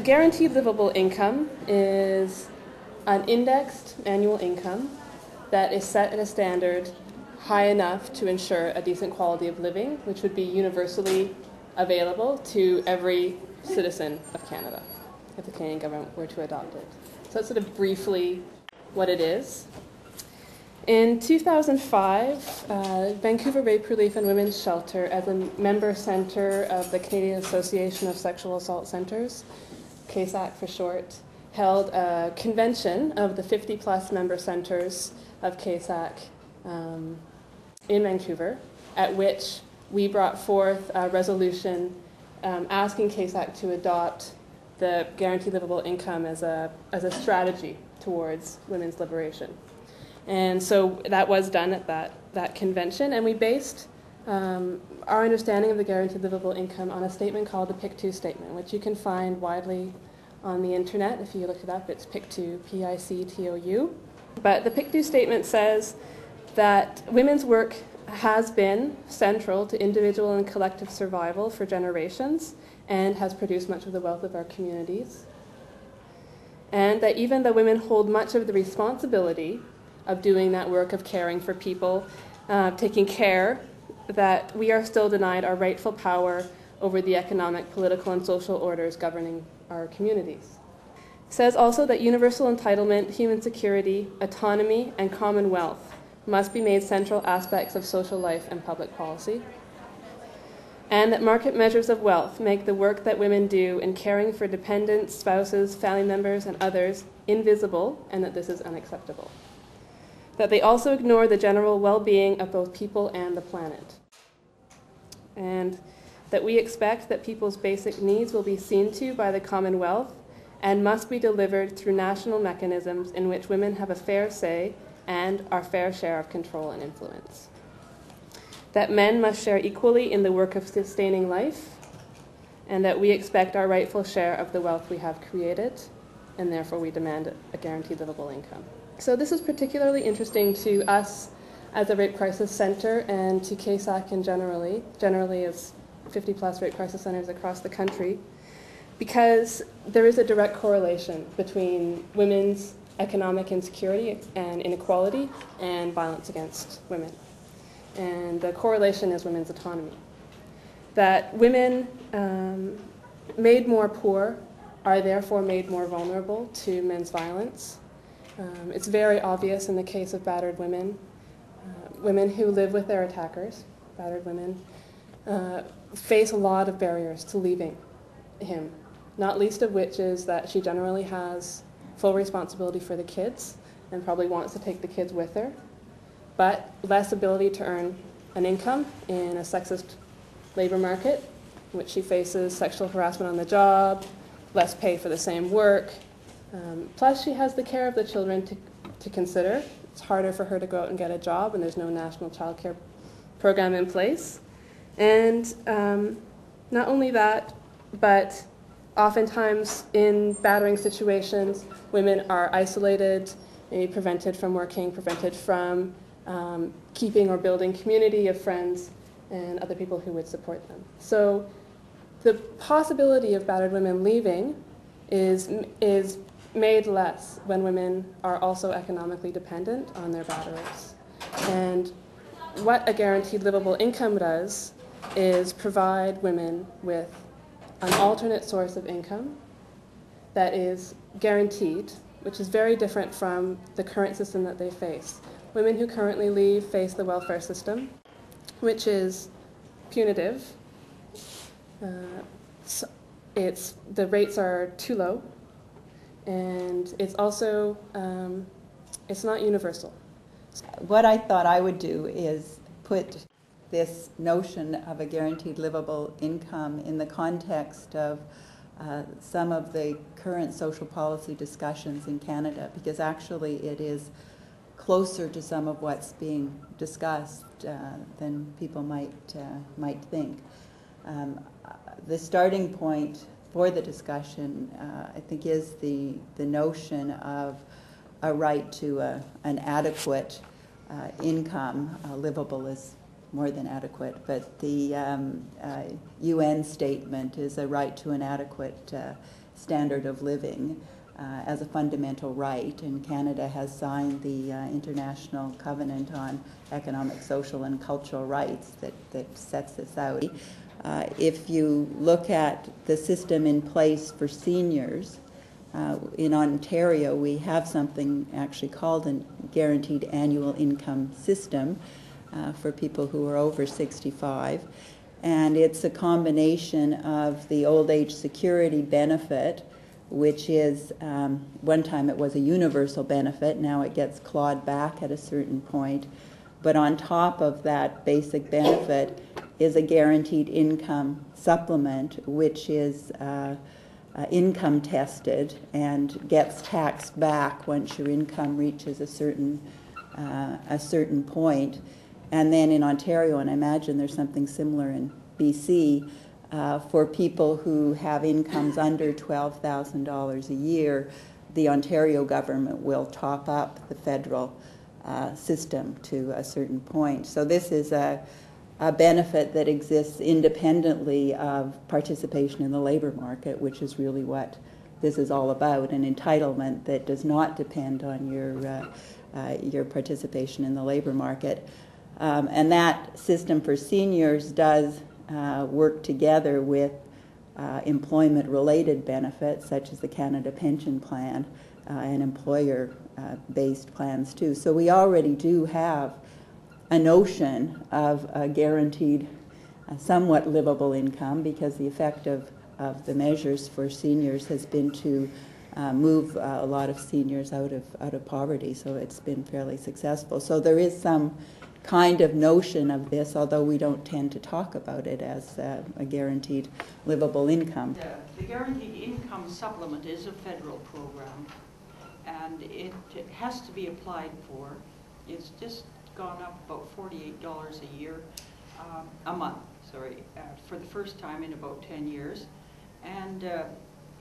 A guaranteed livable income is an indexed annual income that is set at a standard high enough to ensure a decent quality of living, which would be universally available to every citizen of Canada if the Canadian government were to adopt it. So that's sort of briefly what it is. In 2005, Vancouver Rape Relief and Women's Shelter, as a member centre of the Canadian Association of Sexual Assault Centres, CASAC for short, held a convention of the 50-plus member centres of CASAC in Vancouver, at which we brought forth a resolution asking CASAC to adopt the guaranteed livable income as a strategy towards women's liberation. And so that was done at that convention, and we based our understanding of the guaranteed livable income on a statement called the PIC2 statement, which you can find widely on the internet. If you look it up, it's PIC2, P-I-C-T-O-U. But the PIC2 statement says that women's work has been central to individual and collective survival for generations and has produced much of the wealth of our communities. And that even though women hold much of the responsibility of doing that work of caring for people, taking care, that we are still denied our rightful power over the economic, political, and social orders governing our communities. It says also that universal entitlement, human security, autonomy, and commonwealth must be made central aspects of social life and public policy, and that market measures of wealth make the work that women do in caring for dependents, spouses, family members, and others invisible, and that this is unacceptable. That they also ignore the general well-being of both people and the planet. And that we expect that people's basic needs will be seen to by the Commonwealth and must be delivered through national mechanisms in which women have a fair say and our fair share of control and influence. That men must share equally in the work of sustaining life, and that we expect our rightful share of the wealth we have created, and therefore we demand a guaranteed livable income. So this is particularly interesting to us as a rape crisis centre and to CASAC and generally as 50-plus rape crisis centres across the country, because there is a direct correlation between women's economic insecurity and inequality and violence against women. And the correlation is women's autonomy. That women made more poor are therefore made more vulnerable to men's violence. It's very obvious in the case of battered women. Women who live with their attackers, battered women, face a lot of barriers to leaving him, not least of which is that she generally has full responsibility for the kids and probably wants to take the kids with her, but less ability to earn an income in a sexist labor market, in which she faces sexual harassment on the job, less pay for the same work. Plus, she has the care of the children to consider. It's harder for her to go out and get a job, and there's no national child care program in place. And not only that, but oftentimes in battering situations, women are isolated, maybe prevented from working, prevented from keeping or building community of friends and other people who would support them. So the possibility of battered women leaving is made less when women are also economically dependent on their batterers. And what a guaranteed livable income does is provide women with an alternate source of income that is guaranteed, which is very different from the current system that they face. Women who currently leave face the welfare system, which is punitive. The rates are too low, and it's also it's not universal. What I thought I would do is put this notion of a guaranteed livable income in the context of some of the current social policy discussions in Canada, because actually it is closer to some of what's being discussed than people might think. The starting point for the discussion, I think, is the notion of a right to an adequate income. Livable is more than adequate, but the UN statement is a right to an adequate standard of living as a fundamental right, and Canada has signed the International Covenant on Economic, Social, and Cultural Rights that sets this out. If you look at the system in place for seniors, in Ontario we have something actually called a guaranteed annual income system for people who are over 65. And it's a combination of the old age security benefit, which is, one time it was a universal benefit, now it gets clawed back at a certain point. But on top of that basic benefit is a guaranteed income supplement, which is income tested and gets taxed back once your income reaches a certain point. And then in Ontario, and I imagine there's something similar in BC, for people who have incomes under $12,000 a year, the Ontario government will top up the federal system to a certain point. So this is a benefit that exists independently of participation in the labor market, which is really what this is all about, an entitlement that does not depend on your participation in the labor market. And that system for seniors does work together with employment-related benefits, such as the Canada Pension Plan and employer-based plans too. So we already do have a notion of a guaranteed, somewhat livable income, because the effect of the measures for seniors has been to move a lot of seniors out of poverty. So it's been fairly successful. So there is some kind of notion of this, although we don't tend to talk about it as a guaranteed livable income. The Guaranteed Income Supplement is a federal program, and it has to be applied for. It's just gone up about $48 a year, a month, for the first time in about 10 years. And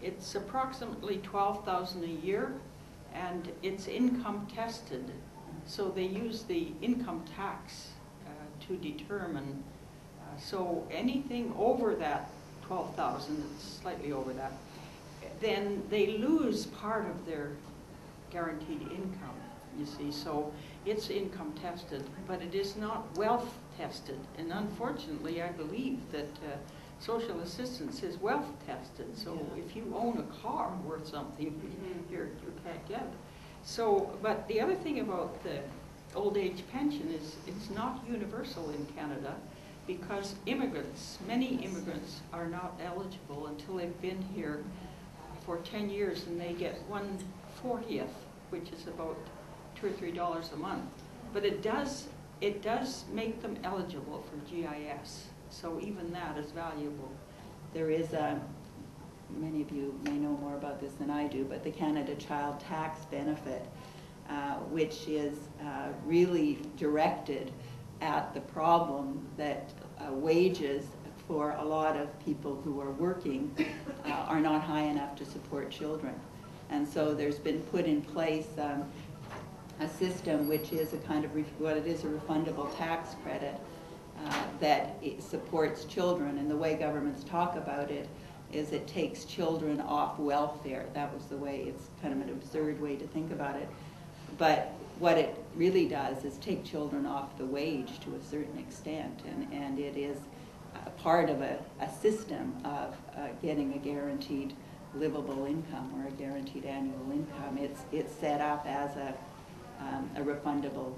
it's approximately $12,000 a year, and it's income tested. So they use the income tax to determine. So anything over that 12,000, it's slightly over that, then they lose part of their guaranteed income, you see. So it's income tested, but it is not wealth tested. And unfortunately, I believe that social assistance is wealth tested. So if you own a car worth something, you can't get it. So, but the other thing about the old age pension is it's not universal in Canada, because immigrants, many immigrants are not eligible until they've been here for 10 years, and they get 1/40th, which is about $2 or $3 a month. But it does make them eligible for GIS. So even that is valuable. There is many of you may know more about this than I do, but the Canada Child Tax Benefit, which is really directed at the problem that wages for a lot of people who are working are not high enough to support children. And so there's been put in place a system which is a kind of, what it is, a refundable tax credit that it supports children. And the way governments talk about it is it takes children off welfare. That was the way, it's kind of an absurd way to think about it. But what it really does is take children off the wage to a certain extent, and it is a part of a system of getting a guaranteed livable income or a guaranteed annual income. It's set up as a refundable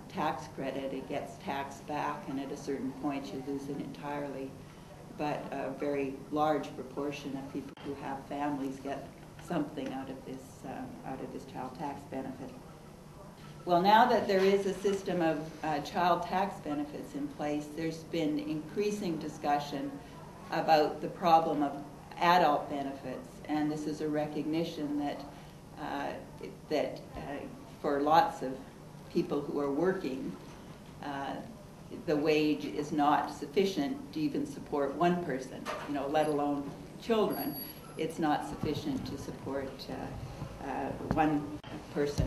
tax credit. It gets taxed back, and at a certain point you lose it entirely. But a very large proportion of people who have families get something out of this child tax benefit. Well, now that there is a system of child tax benefits in place, there's been increasing discussion about the problem of adult benefits, and this is a recognition that for lots of people who are working, the wage is not sufficient to even support one person, let alone children. It's not sufficient to support one person.